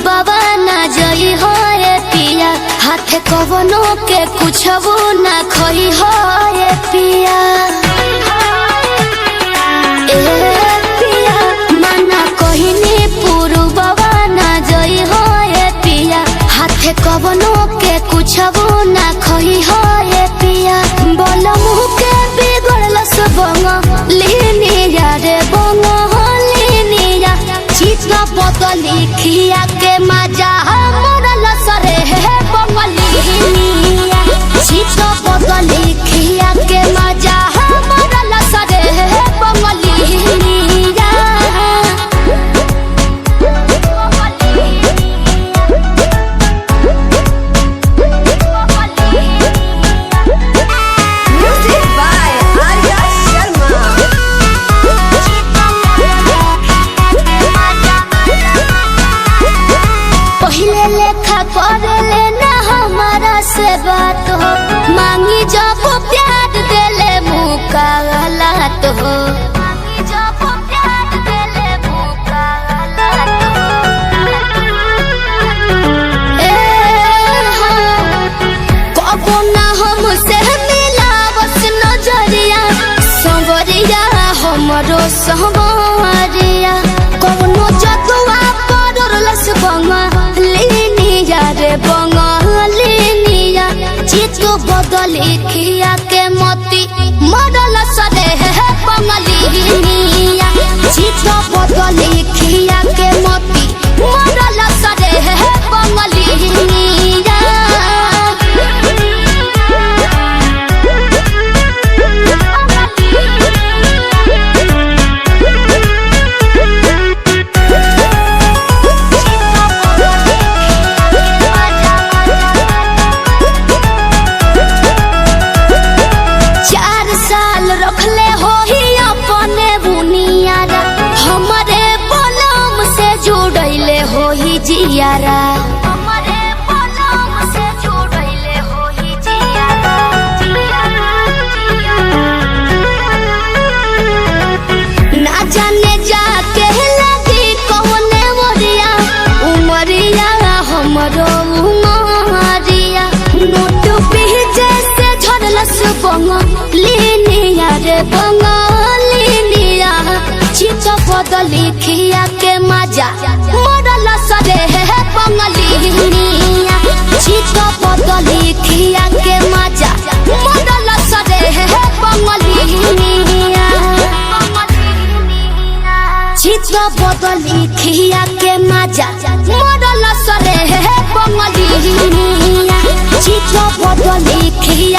बाबा ना जई हो ए पिया, हाथ कवनो के कुछ वो ना खोई हो ए पिया। कवनो के कुछ वो ना खोई हो ये पिया। बोल मुँह के बिगड़ल सबंग लीनिया रे बंग लीनिया, चित बदली खिया के मजा मरल सरे है बंगलिनिया, चित बदली खिया के मजा मरल सरे है बंगलिनिया। बात हो मांगी जब प्यार देले मुकाला तो हो, मांगी जब प्यार देले मुकाला तो कबो ना हमसे मिला बस नजरिया, संवरिया हमरो संवरिया। कौनो जगवा पड़लस बंगलिनिया रे बंगलिनिया, चित बदली खिया के मोती मरल सरे है बंगलिनिया, चित बदली खिया के मोती मरल सरे है बंगलिनिया। रखले हो ही अपने बुनियारा, हमारे बलम से जुड़ैले हो ही जियारा, हमारे बलम से जुड़ैले हो ही जियारा। ना जाने जाके लगी कौने मोरिया उमरिया हमरो उमरिया, नोट पे जैसे झड़लस बंगलिनिया रे बंगलिनिया, चित बदली खिया के मजा मरल सरे है बंगलिनिया, चित बदली खिया के मजा मरल सरे है बंगलिनिया, चित बदली खिया के मजा मरल सरे है बंगलिनिया, चित बदली खिया